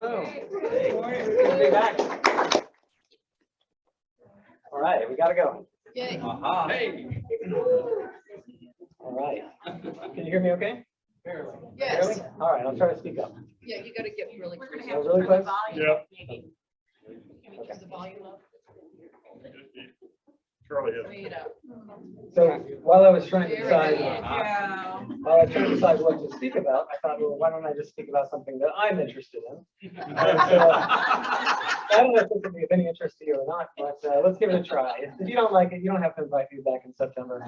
Oh, hey, good to be back. All right, we gotta go. Yay. Hey. All right. Can you hear me okay? Yes. Barely? All right, I'll try to speak up. Yeah, you gotta get really close. Oh, really close? Yeah. Can we turn the volume up? Charlie Turn has. it up. So while I was trying to There we decide, go. while I was trying to decide what to speak about, I thought, well, why don't I just speak about something that I'm interested in? So, I don't know if this would be of any interest to you or not, but let's give it a try. If you don't like it, you don't have to invite me back in September.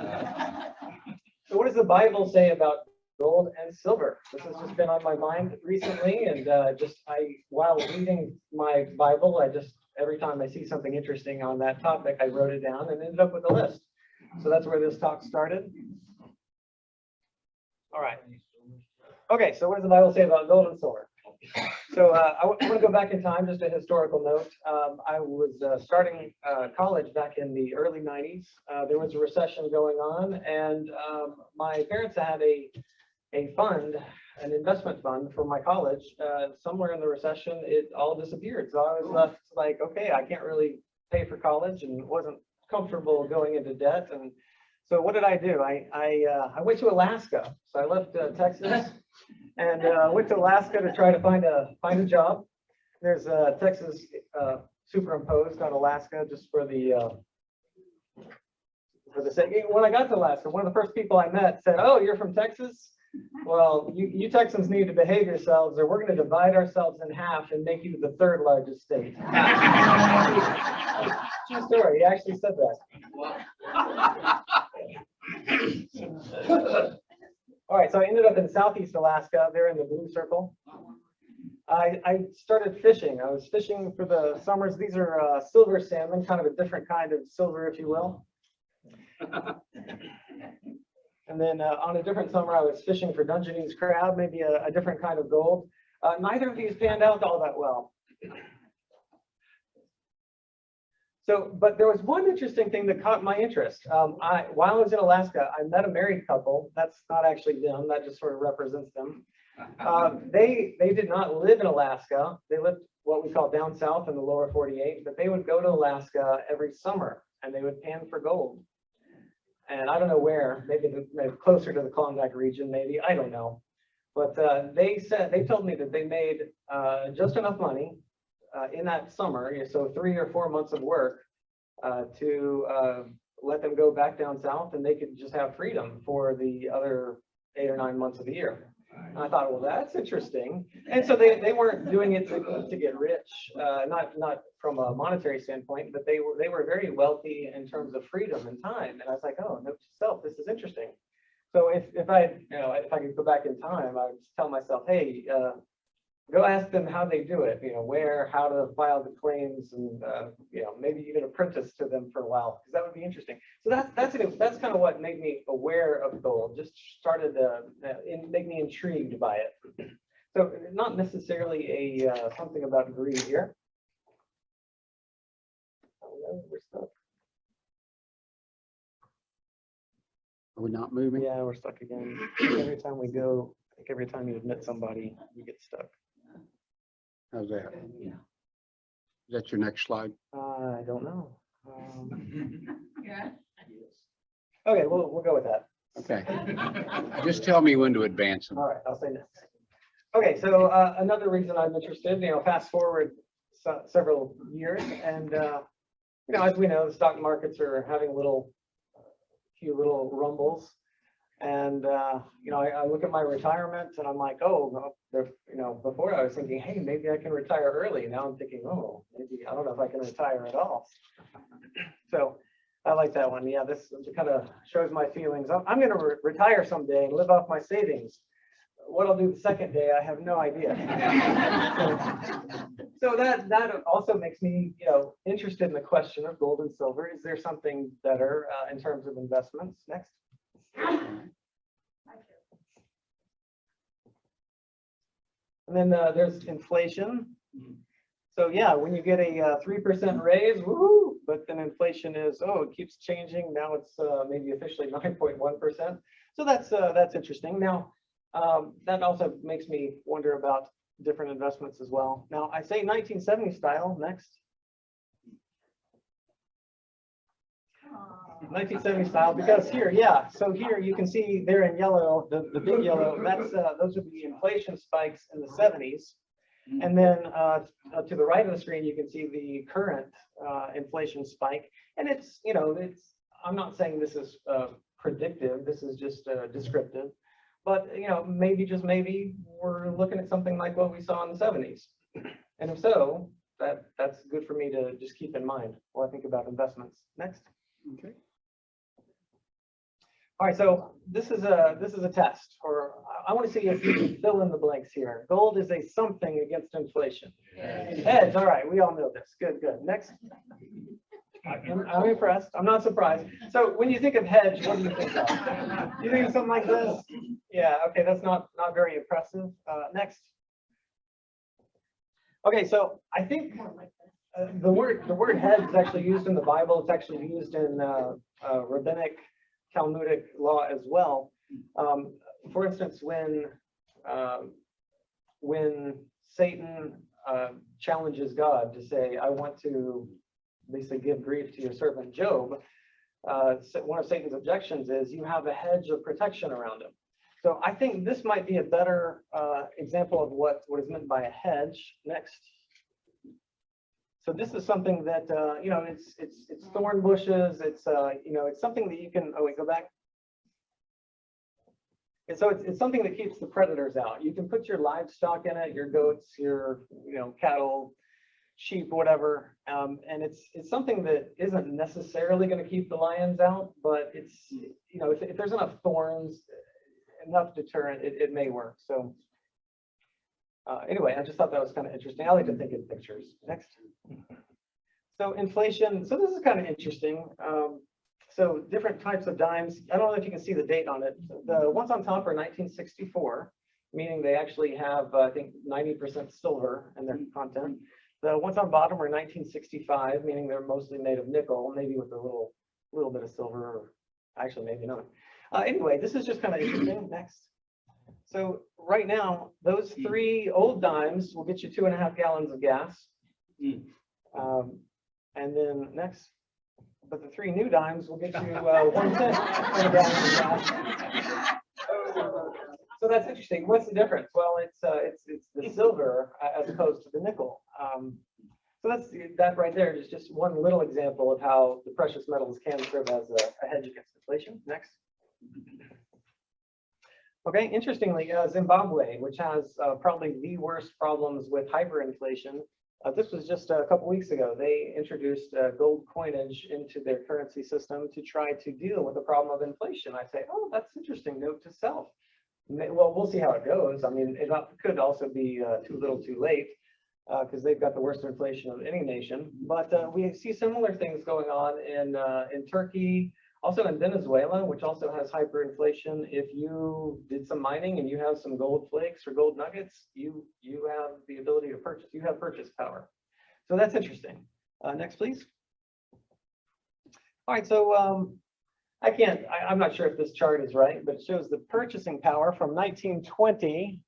So what does the Bible say about gold and silver? This has just been on my mind recently, and while reading my Bible, every time I see something interesting on that topic, I wrote it down and ended up with a list. So that's where this talk started. All right. Okay, so what does the Bible say about gold and silver? So I want to go back in time, just a historical note. I was starting college back in the early 90s. There was a recession going on, and my parents had a fund, an investment fund for my college. Somewhere in the recession, it all disappeared. So I was left like, okay, I can't really pay for college and wasn't comfortable going into debt. And so what did I do? I went to Alaska. So I left Texas and went to Alaska to try to find a job. There's Texas superimposed on Alaska just for the sake. When I got to Alaska, one of the first people I met said, "Oh, you're from Texas? Well, you Texans need to behave yourselves, or we're going to divide ourselves in half and make you the third largest state." True story. He actually said that. All right, so I ended up in Southeast Alaska. They're in the blue circle. I started fishing. I was fishing for the summers. These are silver salmon, kind of a different kind of silver, if you will. And then on a different summer, I was fishing for Dungeness crab, maybe a different kind of gold. Neither of these panned out all that well. So, but there was one interesting thing that caught my interest. While I was in Alaska, I met a married couple. That's not actually them. That just sort of represents them. They did not live in Alaska. They lived what we call down south in the lower 48, but they would go to Alaska every summer and they would pan for gold. And I don't know where, maybe closer to the Klondike region, maybe, I don't know. But they told me that they made just enough money in that summer, so 3 or 4 months of work to let them go back down south, and they could just have freedom for the other 8 or 9 months of the year. And I thought, well, that's interesting. And so they weren't doing it to get rich, not from a monetary standpoint, but they were very wealthy in terms of freedom and time. And I was like, oh, note to self, this is interesting. So if I could go back in time, I would just tell myself, hey, go ask them how they do it, where, how to file the claims, and maybe even apprentice to them for a while, because that would be interesting. So that's kind of what made me aware of gold. Just started to make me intrigued by it. So not necessarily something about greed here. Oh, we're stuck. Are we not moving? Yeah, we're stuck again. Every time we go, I think every time you admit somebody, you get stuck. How's that? Is that your next slide? I don't know. Yeah. Okay, we'll go with that. Okay. Just tell me when to advance them. All right, I'll say next. Okay, so another reason I'm interested, fast forward several years, and as we know, the stock markets are having a few little rumbles, and I look at my retirement, and I'm like, oh, before I was thinking, hey, maybe I can retire early. Now I'm thinking, oh, maybe I don't know if I can retire at all. So I like that one. Yeah, this kind of shows my feelings. I'm going to retire someday and live off my savings. What I'll do the second day, I have no idea. So that also makes me, interested in the question of gold and silver. Is there something better in terms of investments? Next. And then there's inflation. So yeah, when you get a 3% raise, woohoo! But then inflation is, it keeps changing. Now it's maybe officially 9.1%. So that's interesting. Now that also makes me wonder about different investments as well. Now, I say 1970 style, next. 1970 style, because here, yeah, so here you can see there in yellow, the big yellow, that's those would be inflation spikes in the 70s. And then to the right of the screen, you can see the current inflation spike. And it's, you know, I'm not saying this is predictive, this is just descriptive. But, you know, maybe, just maybe, we're looking at something like what we saw in the 70s. And if so, that's good for me to just keep in mind while I think about investments. Next. Okay. All right, so this is a test, or I want to see if you can fill in the blanks here. Gold is a something against inflation. Hedge, all right, we all know this. Good, good. Next. I'm impressed. I'm not surprised. So when you think of hedge, what do you think of? You think of something like this? Yeah, okay, that's not very impressive. Next. Okay, so I think the word hedge is actually used in the Bible. It's actually used in rabbinic Talmudic law as well. For instance, when Satan challenges God to say, I want to basically give grief to your servant Job, one of Satan's objections is you have a hedge of protection around him. So I think this might be a better example of what is meant by a hedge. Next. So this is something that you know, it's thorn bushes. It's you know, it's something that you can. Oh wait, go back. And so it's something that keeps the predators out. You can put your livestock in it, your goats, your cattle, sheep, whatever, and it's something that isn't necessarily going to keep the lions out, but it's if there's enough thorns, enough deterrent, it may work. So anyway, I just thought that was kind of interesting. I like to think in pictures. Next. So inflation. So this is kind of interesting. So different types of dimes. I don't know if you can see the date on it. The ones on top are 1964, meaning they actually have, I think, 90% silver in their content. The ones on bottom are 1965, meaning they're mostly made of nickel, maybe with a little bit of silver, or actually maybe not. Anyway, this is just kind of interesting. Next. So right now, those 3 old dimes will get you 2.5 gallons of gas. And then next. But the 3 new dimes will get you 1/10 of a gallon of gas. So that's interesting. What's the difference? Well, it's the silver as opposed to the nickel. So that right there is just one little example of how the precious metals can serve as a hedge against inflation. Next. Okay, interestingly, Zimbabwe, which has probably the worst problems with hyperinflation. This was just a couple weeks ago. They introduced gold coinage into their currency system to try to deal with the problem of inflation. I say, oh, that's interesting. Note to self. Well, we'll see how it goes. I mean, it could also be too little too late because they've got the worst inflation of any nation. But we see similar things going on in Turkey, also in Venezuela, which also has hyperinflation. If you did some mining and you have some gold flakes or gold nuggets, you have the ability to purchase. You have purchase power. So that's interesting. Next, please. All right. So I'm not sure if this chart is right, but it shows the purchasing power from 1920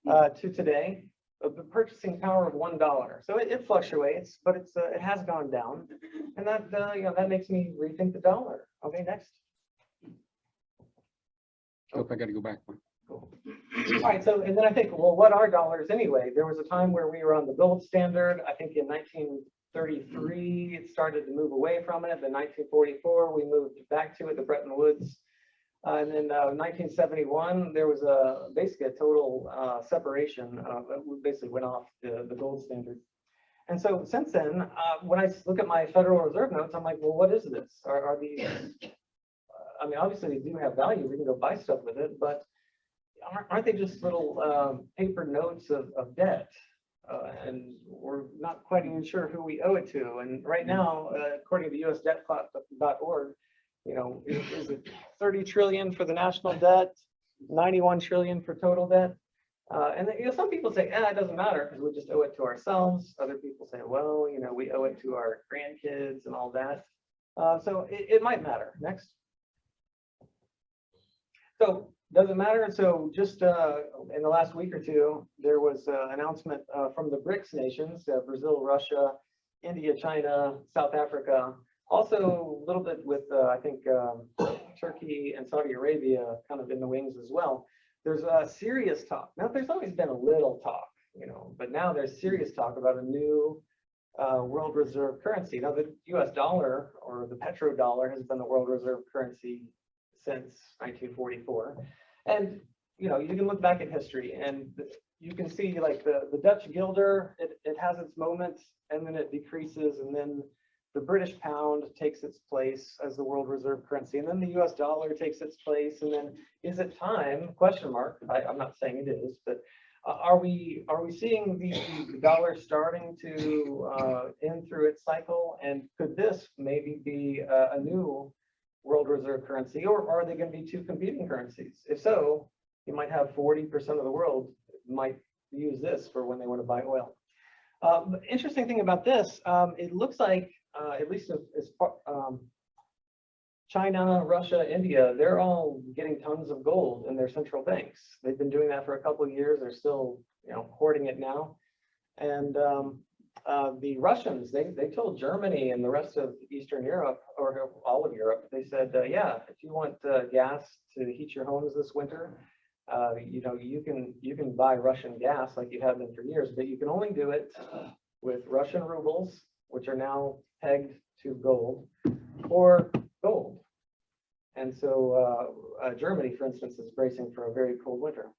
to today. The purchasing power of $1. So it fluctuates, but it has gone down, and that that makes me rethink the dollar. Okay, next. Oh, I got to go back one. Cool. All right, so and then I think, well, what are dollars anyway? There was a time where we were on the gold standard. I think in 1933 it started to move away from it. Then 1944 we moved back to it, the Bretton Woods. And then 1971, there was basically a total separation. We basically went off the gold standard. And so since then, when I look at my Federal Reserve notes, I'm like, well, what is this? Are these, I mean, obviously they do have value. We can go buy stuff with it, but aren't they just little paper notes of debt? And we're not quite even sure who we owe it to. And right now, according to usdebt.org, is it 30 trillion for the national debt, 91 trillion for total debt? And then, some people say, it doesn't matter because we just owe it to ourselves. Other people say, well, we owe it to our grandkids and all that. So it might matter. Next. So Doesn't matter. So just in the last week or two, there was an announcement from the BRICS nations, Brazil, Russia, India, China, South Africa, also a little bit with, I think, Turkey and Saudi Arabia kind of in the wings as well. There's a serious talk. Now, there's always been a little talk, but now there's serious talk about a new world reserve currency. Now, the US dollar or the petrodollar has been the world reserve currency since 1944. And, you can look back at history and you can see like the Dutch guilder, it has its moments and then it decreases, and then the British pound takes its place as the world reserve currency, and then the US dollar takes its place, and then is it time, question mark, I'm not saying it is, but are we seeing the dollar starting to end through its cycle, and could this maybe be a new world reserve currency, or are they going to be two competing currencies? If so, you might have 40% of the world might use this for when they want to buy oil. The interesting thing about this, it looks like, at least as China, Russia, India, they're all getting tons of gold in their central banks. They've been doing that for a couple of years. They're still, hoarding it now. And the Russians, they told Germany and the rest of Eastern Europe, or all of Europe, they said, yeah, if you want gas to heat your homes this winter, you can buy Russian gas like you have been for years, but you can only do it with Russian rubles, which are now pegged to gold, or gold. And so Germany, for instance, is bracing for a very cold winter.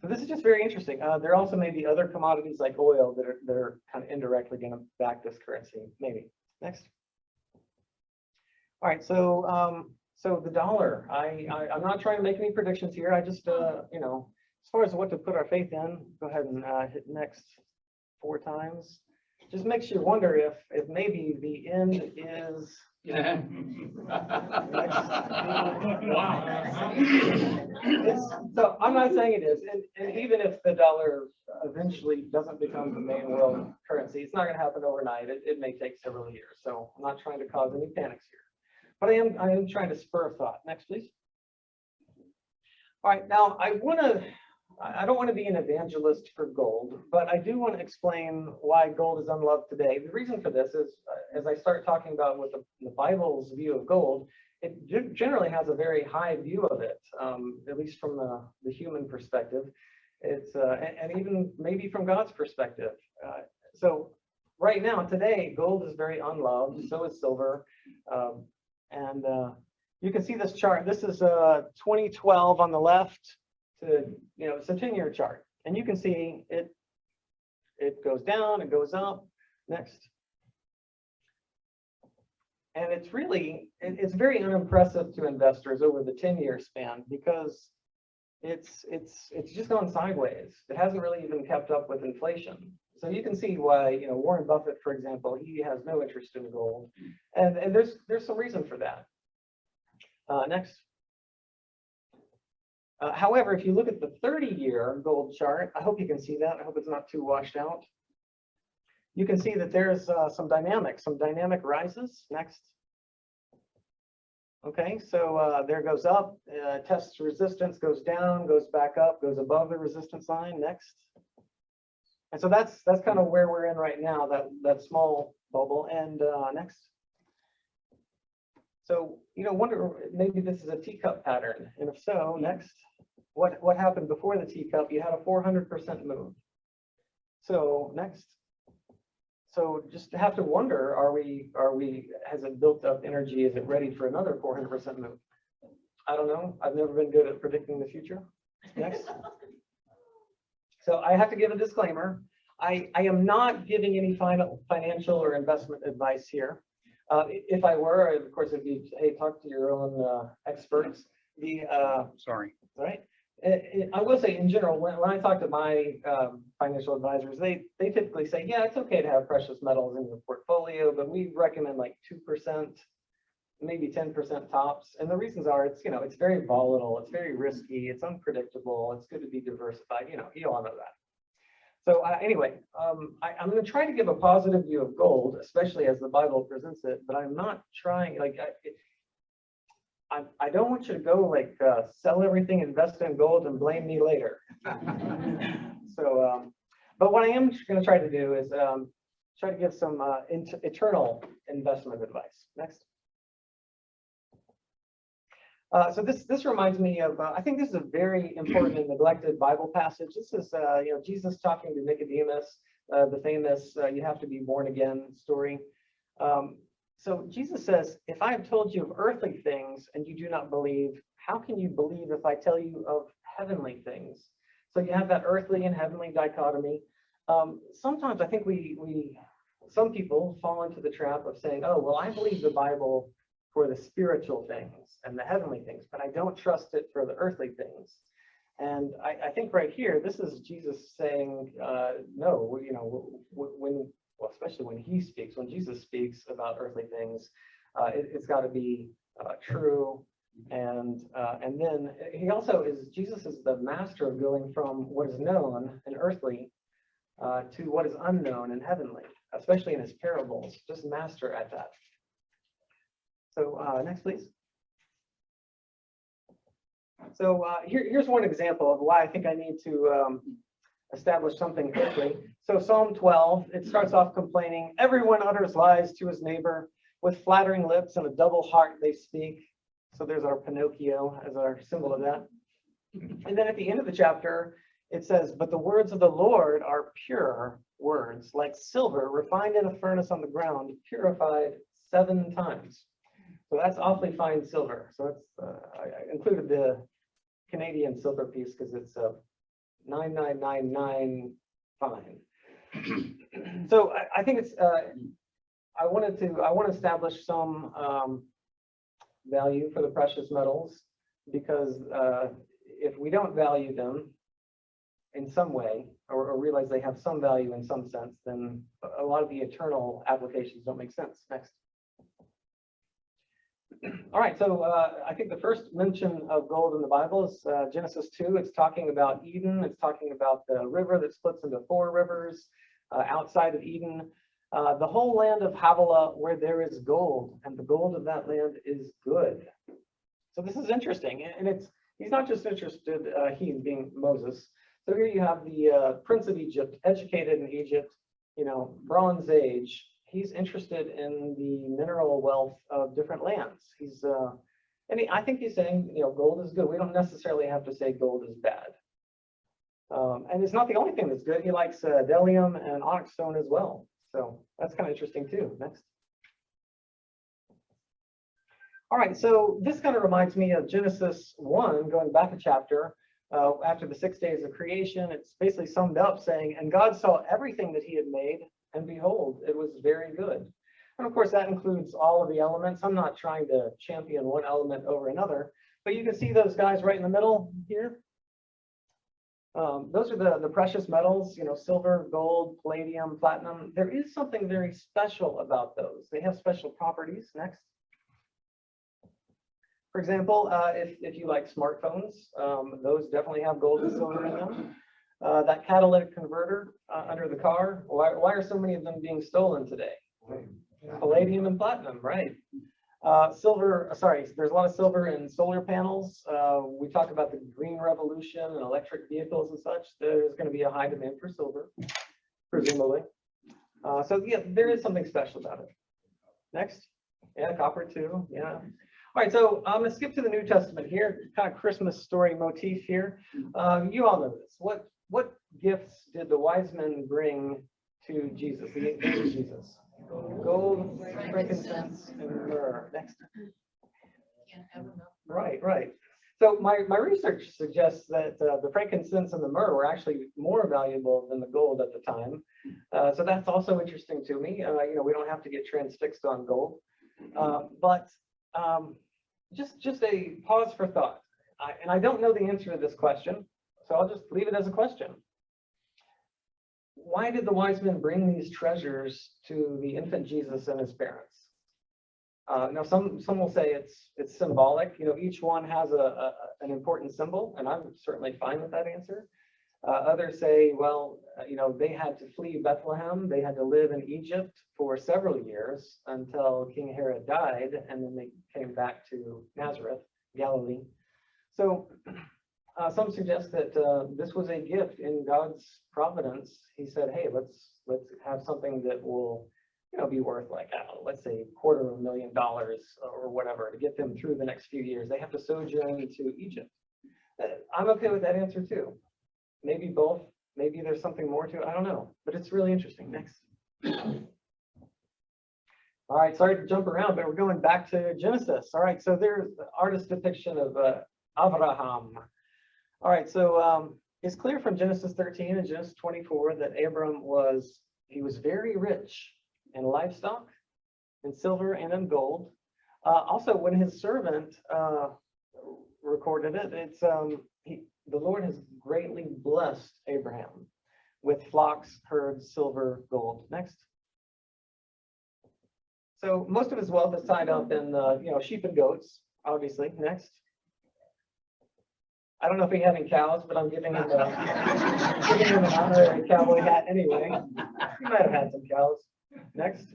So this is just very interesting. There also may be other commodities like oil that are kind of indirectly going to back this currency, maybe. Next. All right, so so the dollar, I'm not trying to make any predictions here. I just, as far as what to put our faith in, go ahead and hit next 4 times. Just makes you wonder if maybe the end is. So I'm not saying it is, and even if the dollar eventually doesn't become the main world currency, it's not going to happen overnight. It may take several years. So I'm not trying to cause any panics here. But I am trying to spur a thought. Next, please. All right, now I don't want to be an evangelist for gold, but I do want to explain why gold is unloved today. The reason for this is, as I start talking about what the Bible's view of gold, it generally has a very high view of it, at least from the human perspective. It's and even maybe from God's perspective. So right now, today, gold is very unloved. So is silver. And you can see this chart. This is 2012 on the left to, it's a 10-year chart. And you can see it goes down, it goes up. Next. And it's very unimpressive to investors over the 10-year span because it's just gone sideways. It hasn't really even kept up with inflation. So you can see why, Warren Buffett, for example, he has no interest in gold, and there's some reason for that. Next. However, if you look at the 30-year gold chart, I hope you can see that. I hope it's not too washed out. You can see that there's some dynamic rises. Next. Okay, so there goes up, tests resistance, goes down, goes back up, goes above the resistance line. Next. And so that's kind of where we're in right now, that small bubble. And next. So, wonder maybe this is a teacup pattern. And if so, next, what happened before the teacup? You had a 400% move. So next. So just have to wonder, has it built up energy? Is it ready for another 400% move? I don't know. I've never been good at predicting the future. Next. So I have to give a disclaimer. I am not giving any financial or investment advice here. If I were, of course, it'd be, hey, talk to your own experts. Sorry. Right. I will say in general, when I talk to my financial advisors, they typically say, yeah, it's okay to have precious metals in your portfolio, but we recommend like 2%, maybe 10% tops. And the reasons are, it's very volatile, it's very risky, it's unpredictable, it's good to be diversified. You all know that. So anyway, I'm going to try to give a positive view of gold, especially as the Bible presents it, but I'm not trying, I don't want you to go like sell everything, invest in gold, and blame me later. So, but what I am going to try to do is try to give some eternal investment advice. Next. So this reminds me of, I think this is a very important and neglected Bible passage. This is, Jesus talking to Nicodemus, the famous you have to be born again story. So Jesus says, if I have told you of earthly things and you do not believe, how can you believe if I tell you of heavenly things? So you have that earthly and heavenly dichotomy. Sometimes I think some people fall into the trap of saying, oh, well, I believe the Bible for the spiritual things and the heavenly things, but I don't trust it for the earthly things. And I think right here, this is Jesus saying, no, especially when when Jesus speaks about earthly things, it's got to be true. And then Jesus is the master of going from what is known and earthly to what is unknown and heavenly, especially in his parables, just master at that. So next, please. So here's one example of why I think I need to establish something quickly. So Psalm 12, it starts off complaining, everyone utters lies to his neighbor, with flattering lips and a double heart they speak. So there's our Pinocchio as our symbol of that. And then at the end of the chapter, it says, but the words of the Lord are pure words, like silver refined in a furnace on the ground, purified 7 times. So that's awfully fine silver. So it's, I included the Canadian silver piece because it's 9999 fine. So I think it's, I want to establish some value for the precious metals, because if we don't value them in some way, or realize they have some value in some sense, then a lot of the eternal applications don't make sense. Next. All right, so I think the first mention of gold in the Bible is Genesis 2. It's talking about Eden. It's talking about the river that splits into 4 rivers outside of Eden. The whole land of Havilah, where there is gold, and the gold of that land is good. So this is interesting, and he's not just interested, he being Moses. So here you have the Prince of Egypt, educated in Egypt, Bronze Age. He's interested in the mineral wealth of different lands. I think he's saying, gold is good. We don't necessarily have to say gold is bad. And it's not the only thing that's good. He likes bdellium and onyx stone as well. So that's kind of interesting too. Next. All right, so this kind of reminds me of Genesis 1, going back a chapter, after the 6 days of creation. It's basically summed up saying, and God saw everything that he had made, and behold, it was very good. And of course, that includes all of the elements. I'm not trying to champion one element over another, but you can see those guys right in the middle here. Those are the precious metals, silver, gold, palladium, platinum. There is something very special about those. They have special properties. Next. For example, if you like smartphones, those definitely have gold and silver in them. That catalytic converter under the car, why are so many of them being stolen today? Palladium and platinum, right? There's a lot of silver in solar panels. We talk about the green revolution and electric vehicles and such. There's going to be a high demand for silver, presumably. So yeah, there is something special about it. Next. Yeah, copper too, yeah. All right, so I'm going to skip to the New Testament here, kind of Christmas story motif here. You all know this. What gifts did the wise men bring to Jesus, the baby Jesus? Gold, frankincense, and myrrh. Next. Right. So my research suggests that the frankincense and the myrrh were actually more valuable than the gold at the time. So that's also interesting to me. We don't have to get transfixed on gold. But just a pause for thought. And I don't know the answer to this question, so I'll just leave it as a question. Why did the wise men bring these treasures to the infant Jesus and his parents? Now, some will say it's symbolic. Each one has an important symbol, and I'm certainly fine with that answer. Others say, well, they had to flee Bethlehem. They had to live in Egypt for several years until King Herod died, and then they came back to Nazareth. Galilee. So some suggest that this was a gift in God's providence. He said, "Hey, let's have something that will, be worth like, let's say $250,000 or whatever to get them through the next few years. They have to sojourn into Egypt." I'm okay with that answer too. Maybe both. Maybe there's something more to it. I don't know, but it's really interesting. Next. All right, sorry to jump around, but we're going back to Genesis. All right, so there's the artist's depiction of Abraham. All right, so it's clear from Genesis 13 and Genesis 24 that Abram was very rich in livestock, in silver, and in gold. Also, when his servant recorded it, it's the Lord has greatly blessed Abraham with flocks, herds, silver, gold. Next. So most of his wealth is tied up in sheep and goats, obviously. Next. I don't know if he had any cows, but I'm giving him an honorary cowboy hat anyway. He might have had some cows. Next.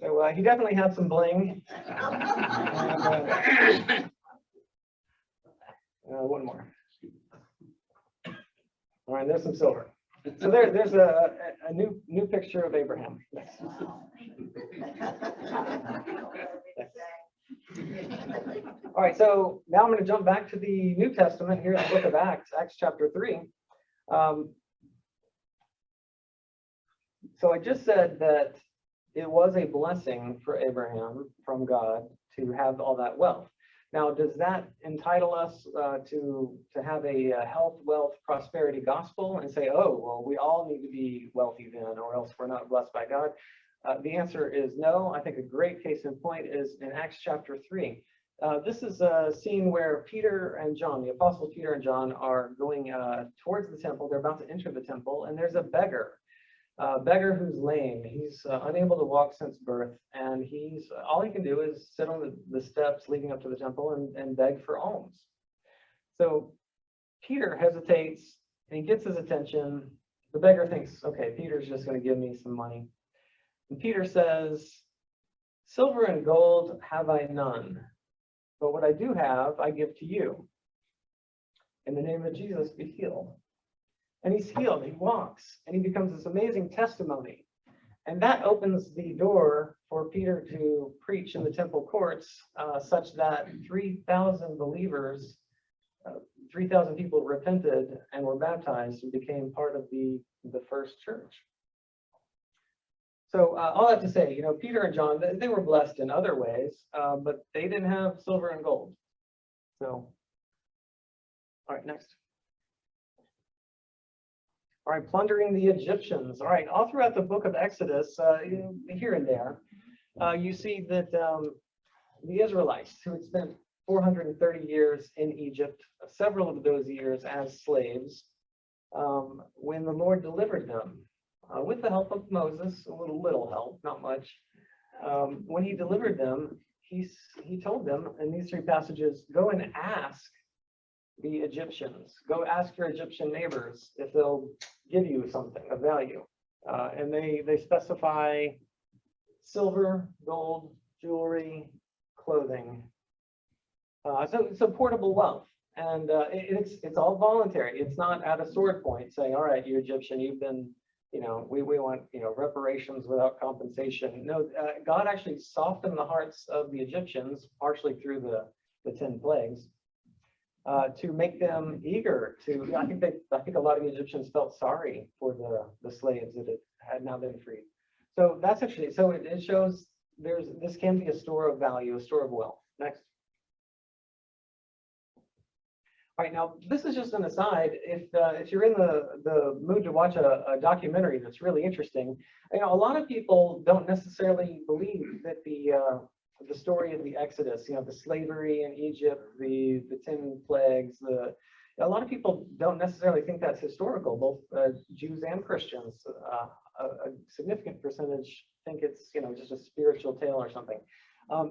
So he definitely had some bling. One more. All right, there's some silver. So there's a new picture of Abraham. Next. All right, so now I'm going to jump back to the New Testament here in the book of Acts, Acts chapter 3. So I just said that it was a blessing for Abraham from God to have all that wealth. Now, does that entitle us to have a health, wealth, prosperity gospel and say, oh, well, we all need to be wealthy then, or else we're not blessed by God? The answer is no. I think a great case in point is in Acts chapter 3. This is a scene where Peter and John, the apostles Peter and John, are going towards the temple. They're about to enter the temple, and there's a beggar who's lame. He's unable to walk since birth, and all he can do is sit on the steps leading up to the temple and beg for alms. So Peter hesitates, and he gets his attention. The beggar thinks, okay, Peter's just going to give me some money. And Peter says, "Silver and gold have I none, but what I do have, I give to you. In the name of Jesus, be healed." And he's healed, he walks, and he becomes this amazing testimony. And that opens the door for Peter to preach in the temple courts, such that 3,000 believers, 3,000 people repented and were baptized and became part of the first church. So all I have to say, Peter and John, they were blessed in other ways, but they didn't have silver and gold. So, all right, next. All right, plundering the Egyptians. All right, all throughout the book of Exodus, here and there, you see that the Israelites, who had spent 430 years in Egypt, several of those years as slaves, when the Lord delivered them, with the help of Moses, a little help, not much. When he delivered them, he told them in these three passages, go and ask the Egyptians. Go ask your Egyptian neighbors if they'll give you something of value. And they specify silver, gold, jewelry, clothing. So portable wealth. And it's all voluntary. It's not at a sword point saying, all right, you Egyptian, you've been, we want, reparations without compensation. No, God actually softened the hearts of the Egyptians, partially through the 10 plagues. To make them eager to, I think a lot of Egyptians felt sorry for the slaves that had now been freed. So that's actually, so it shows this can be a store of value, a store of wealth. Next. All right, now this is just an aside. If you're in the mood to watch a documentary that's really interesting, a lot of people don't necessarily believe that the story of the Exodus, the slavery in Egypt, the 10 plagues, a lot of people don't necessarily think that's historical, both Jews and Christians. A significant percentage think it's, just a spiritual tale or something.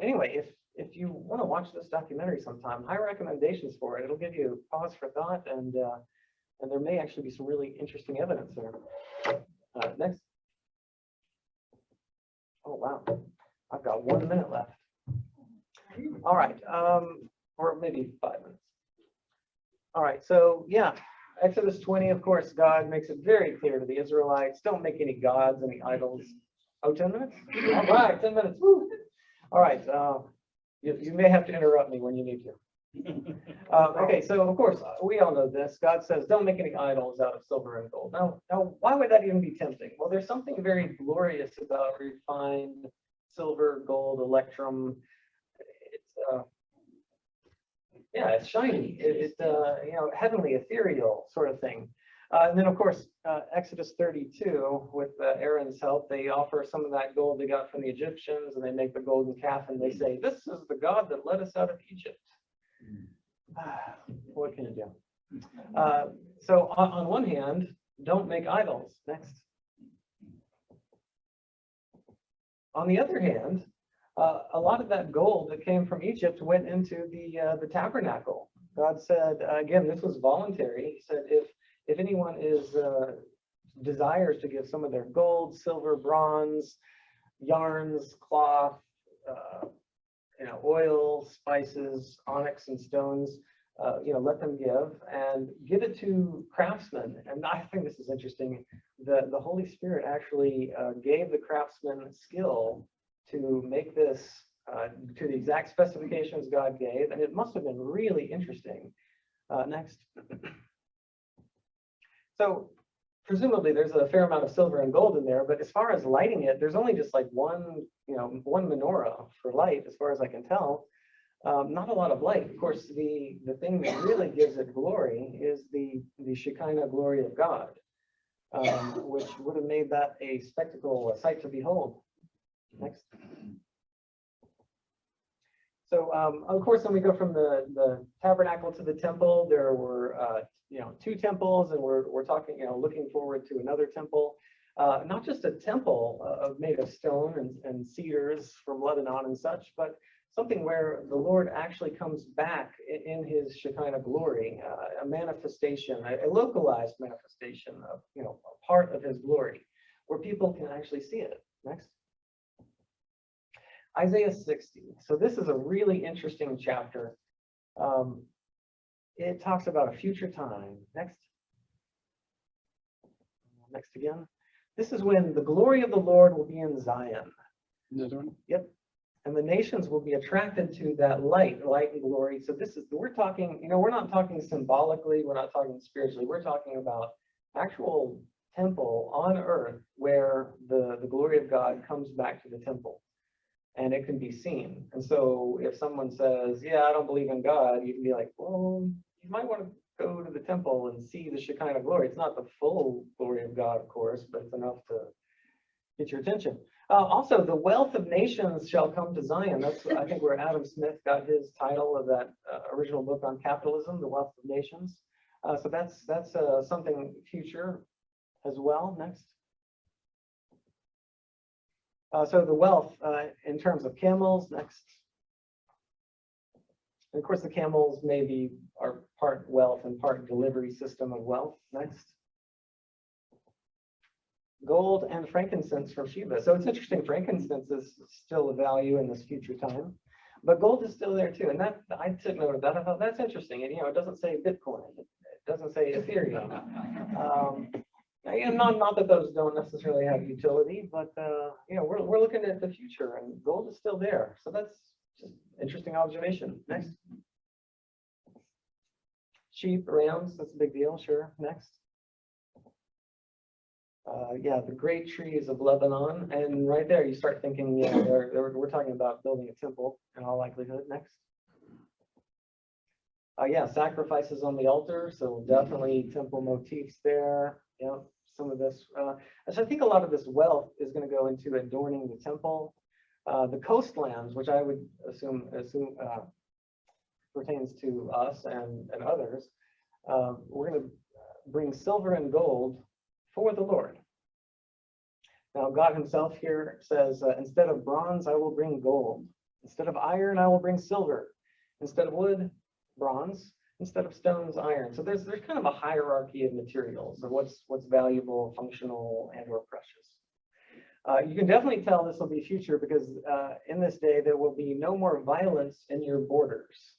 Anyway, if you want to watch this documentary sometime, high recommendations for it. It'll give you pause for thought, and there may actually be some really interesting evidence there. Next. Oh, wow. I've got 1 minute left. All right, or maybe 5 minutes. All right, so yeah, Exodus 20, of course, God makes it very clear to the Israelites, don't make any gods, any idols. Oh, 10 minutes? All right, 10 minutes. Woo. All right, you may have to interrupt me when you need to. Okay, so of course, we all know this. God says, don't make any idols out of silver and gold. Now, why would that even be tempting? Well, there's something very glorious about refined silver, gold, electrum. It's yeah, it's shiny. It's you know, heavenly, ethereal sort of thing. And then, of course, Exodus 32, with Aaron's help, they offer some of that gold they got from the Egyptians, and they make the golden calf, and they say, this is the God that led us out of Egypt. What can you do? So on one hand, don't make idols. Next. On the other hand, a lot of that gold that came from Egypt went into the tabernacle. God said, again, this was voluntary. He said, if anyone desires to give some of their gold, silver, bronze, yarns, cloth, you know, oil, spices, onyx, and stones, you know, let them give it to craftsmen. And I think this is interesting. The Holy Spirit actually gave the craftsmen skill to make this to the exact specifications God gave, and it must have been really interesting. Next. So presumably there's a fair amount of silver and gold in there, but as far as lighting it, there's only just like one menorah for light, as far as I can tell. Not a lot of light. Of course, the thing that really gives it glory is the Shekinah glory of God, which would have made that a spectacle, a sight to behold. Next. So, of course, when we go from the tabernacle to the temple, there were you know, 2 temples, and we're talking, you know, looking forward to another temple. Not just a temple made of stone and cedars from Lebanon and such, but something where the Lord actually comes back in his Shekinah glory, a manifestation, a localized manifestation of, you know, a part of his glory, where people can actually see it. Next. Isaiah 60. So this is a really interesting chapter. It talks about a future time. Next. Next again. This is when the glory of the Lord will be in Zion. Another one? Yep. And the nations will be attracted to that light and glory. So we're talking, you know, we're not talking symbolically, we're not talking spiritually, we're talking about actual temple on earth where the glory of God comes back to the temple and it can be seen. And so if someone says, yeah, I don't believe in God, you can be like, well, you might want to go to the temple and see the Shekinah glory. It's not the full glory of God, of course, but it's enough to get your attention. Also, the wealth of nations shall come to Zion. That's, I think, where Adam Smith got his title of that original book on capitalism, The Wealth of Nations. So that's something future as well. Next. So the wealth in terms of camels. Next. And of course, the camels maybe are part wealth and part delivery system of wealth. Next. Gold and frankincense from Sheba. So it's interesting, frankincense is still a value in this future time, but gold is still there too. And that, I took note of that. I thought that's interesting. And, you know, it doesn't say Bitcoin. It doesn't say Ethereum. And not that those don't necessarily have utility, but, you know, we're looking at the future and gold is still there. So that's just interesting observation. Next. Sheep, rams, that's a big deal. Sure. Next. Yeah, the great trees of Lebanon, and right there you start thinking, yeah, we're talking about building a temple in all likelihood. Next. Yeah, sacrifices on the altar, so definitely temple motifs there. Yeah, some of this. So I think a lot of this wealth is going to go into adorning the temple. The coastlands, which I would assume pertains to us and others, we're going to bring silver and gold for the Lord. Now, God himself here says, instead of bronze, I will bring gold. Instead of iron, I will bring silver. Instead of wood, bronze. Instead of stones, iron. So there's kind of a hierarchy of materials of what's valuable, functional, and or precious. You can definitely tell this will be future because in this day there will be no more violence in your borders.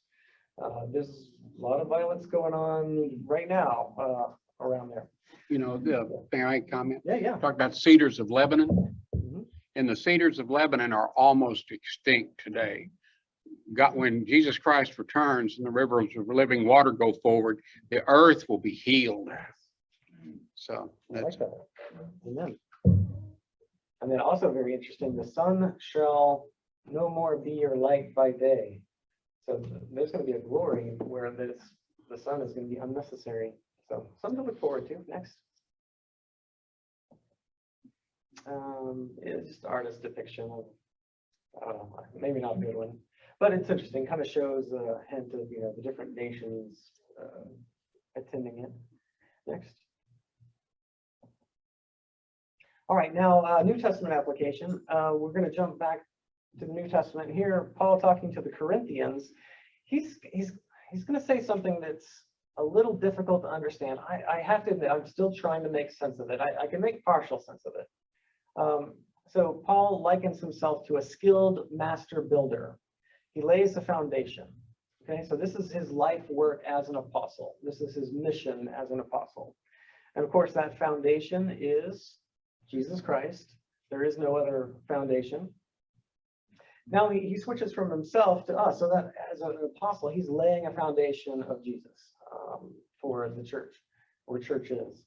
There's a lot of violence going on right now around there. You know, may I comment? Yeah. Talk about cedars of Lebanon. Mhm. And the cedars of Lebanon are almost extinct today. When Jesus Christ returns and the rivers of living water go forward, the earth will be healed. So I that's like that. Amen. And then also very interesting, the sun shall no more be your light by day. So there's going to be a glory where the sun is going to be unnecessary. So something to look forward to. Next. It's just artist depiction of, I don't know, maybe not a good one, but it's interesting. Kind of shows a hint of, the different nations attending it. Next. All right, now New Testament application. We're going to jump back to the New Testament here. Paul talking to the Corinthians. He's going to say something that's a little difficult to understand. I have to admit, I'm still trying to make sense of it. I can make partial sense of it. So Paul likens himself to a skilled master builder. He lays the foundation. Okay, so this is his life work as an apostle. This is his mission as an apostle. And of course, that foundation is Jesus Christ. There is no other foundation. Now he switches from himself to us, so that as an apostle, he's laying a foundation of Jesus for the church, where church is.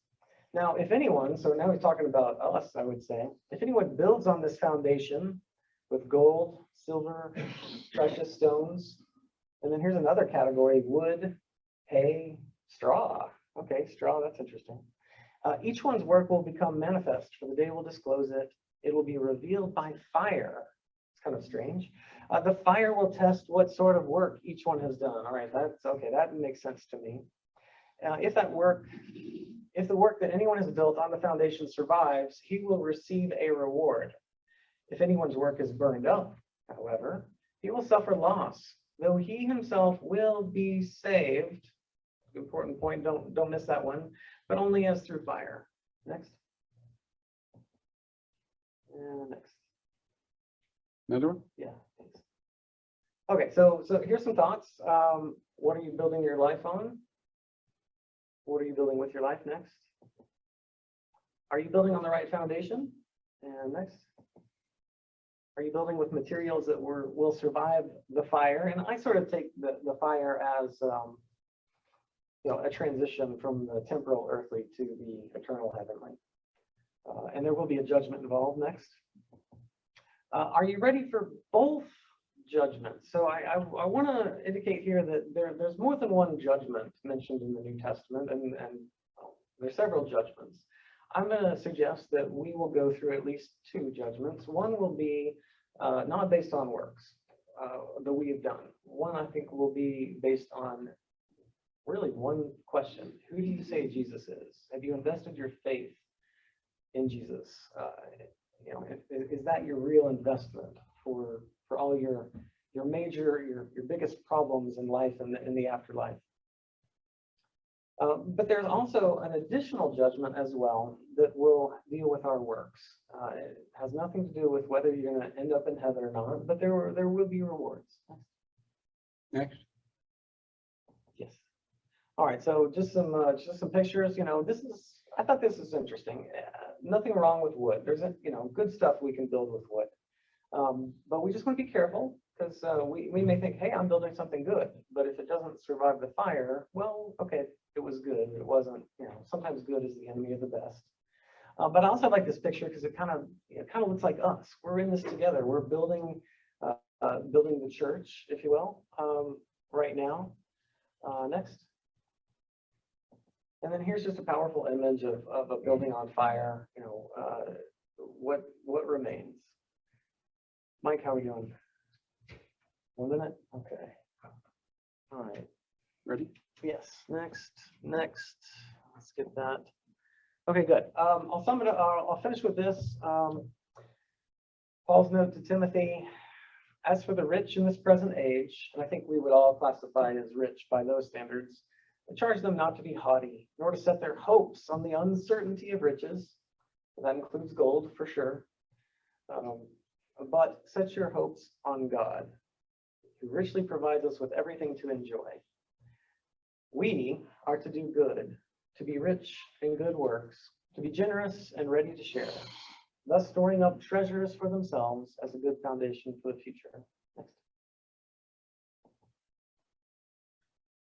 Now, if anyone, so now he's talking about us, I would say, if anyone builds on this foundation with gold, silver, precious stones, and then here's another category, wood, hay, straw. Okay, straw, that's interesting. Each one's work will become manifest, for the day will disclose it. It will be revealed by fire. It's kind of strange. The fire will test what sort of work each one has done. All right, that's okay. That makes sense to me. If the work that anyone has built on the foundation survives, he will receive a reward. If anyone's work is burned up, however, he will suffer loss, though he himself will be saved. Important point, don't miss that one, but only as through fire. Next. And next. another one. Yeah, thanks. Okay, so here's some thoughts. What are you building your life on? What are you building with your life? Next. Are you building on the right foundation? And next. Are you building with materials that will survive the fire? And I sort of take the fire as a transition from the temporal earthly to the eternal heavenly. And there will be a judgment involved. Next. Are you ready for both judgments? So I want to indicate here that there's more than one judgment mentioned in the New Testament, and there's several judgments. I'm going to suggest that we will go through at least two judgments. One will be not based on works that we have done. One, I think, will be based on really one question. Who do you say Jesus is? Have you invested your faith in Jesus? Is that your real investment for all your biggest problems in life and in the afterlife? But there's also an additional judgment as well that will deal with our works. It has nothing to do with whether you're going to end up in heaven or not, but there will be rewards. Next. Yes. All right. So just some pictures. I thought this is interesting. Nothing wrong with wood. There's good stuff we can build with wood, but we just want to be careful because we may think, hey, I'm building something good, but if it doesn't survive the fire, well, okay, it was good. It wasn't. Sometimes good is the enemy of the best. But I also like this picture because it kind of looks like us. We're in this together. We're building the church, if you will, right now. Next. And then here's just a powerful image of a building on fire. What remains? Mike, how are we doing? 1 minute? Okay. All right. Ready? Yes. Next. Let's get that. Okay, good. I'll sum it up. I'll finish with this. Paul's note to Timothy: as for the rich in this present age, and I think we would all classify as rich by those standards, I charge them not to be haughty, nor to set their hopes on the uncertainty of riches. That includes gold for sure. But set your hopes on God, who richly provides us with everything to enjoy. We are to do good, to be rich in good works, to be generous and ready to share, thus storing up treasures for themselves as a good foundation for the future. Next.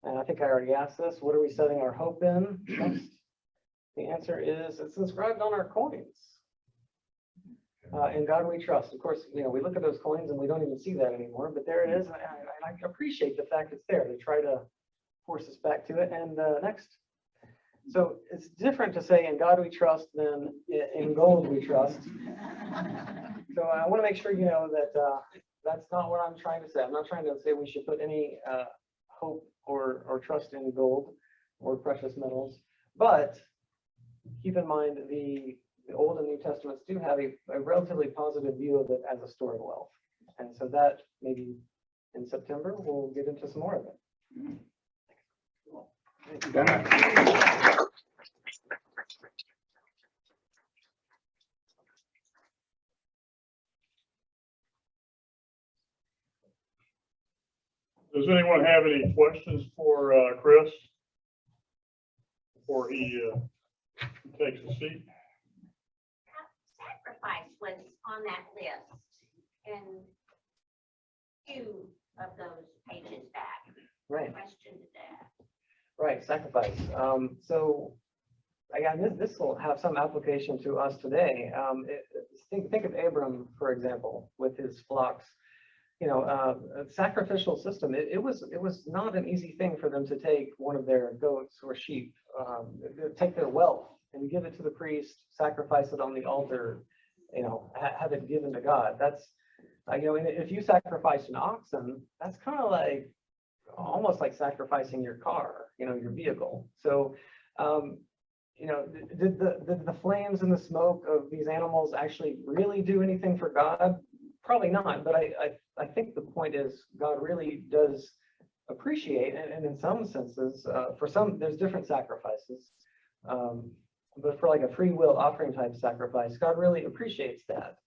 And I think I already asked this. What are we setting our hope in? Next. The answer is it's inscribed on our coins. In God we trust. Of course, we look at those coins and we don't even see that anymore, but there it is. And I appreciate the fact it's there. They try to force us back to it. And next. So it's different to say in God we trust than in gold we trust. So I want to make sure you know that that's not what I'm trying to say. I'm not trying to say we should put any hope or trust in gold or precious metals, but keep in mind the Old and New Testaments do have a relatively positive view of it as a store of wealth. And so that maybe in September, we'll get into some more of it. Does anyone have any questions for Chris before he takes a seat? Sacrifice was on that list and two of those pages back. Right. Questioned that. Right, sacrifice. So again, this will have some application to us today. Think of Abram, for example, with his flocks. A sacrificial system. It was not an easy thing for them to take one of their goats or sheep, take their wealth and give it to the priest, sacrifice it on the altar, have it given to God. That's, if you sacrifice an oxen, that's kind of like almost like sacrificing your car, your vehicle. So, did the flames and the smoke of these animals actually really do anything for God? Probably not, but I think the point is God really does appreciate, and in some senses, for some, there's different sacrifices. But for like a free will offering type sacrifice, God really appreciates that.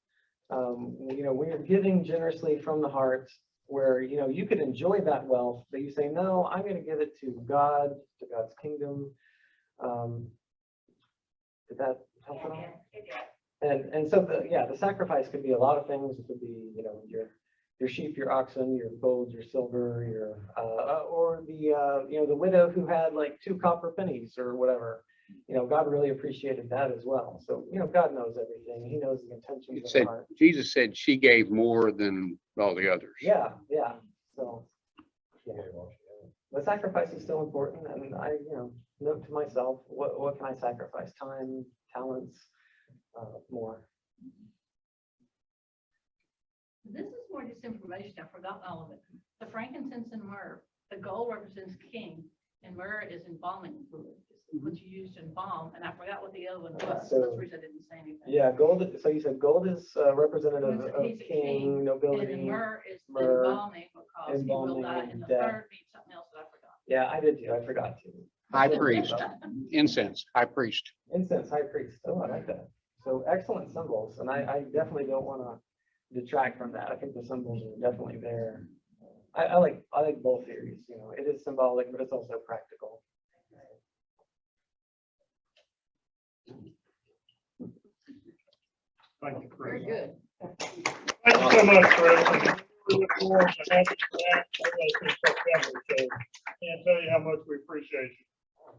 When you're giving generously from the heart, where, you could enjoy that wealth, but you say, no, I'm going to give it to God, to God's kingdom. Did that help at all? It did. And so the sacrifice could be a lot of things. It could be, your sheep, your oxen, your gold, your silver, or the widow who had like 2 copper pennies or whatever. God really appreciated that as well. So, God knows everything. He knows the intentions of the heart. Jesus said she gave more than all the others. Yeah. So, yeah. The sacrifice is still important. And I, note to myself, what can I sacrifice? Time, talents, more. This is more disinformation. I forgot all of it. The frankincense and myrrh, the gold represents king, and myrrh is embalming fluid. It's what you use to embalm, and I forgot what the other one was. That's the reason I didn't say anything. Yeah, gold. So you said gold is representative of He's a king, nobility. And the myrrh is the myrrh, embalming because he will die. And the death. third means something else that I forgot. Yeah, I did too. I forgot to. High priest, incense, high priest. Incense, high priest. Oh, I like that. So excellent symbols, and I definitely don't want to detract from that. I think the symbols are definitely there. I like both theories. It is symbolic, but it's also practical. Thank you, Very Chris. good. Thank you so much, Chris. We look forward to having you back in September. So can't tell you how much we appreciate you.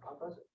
My pleasure.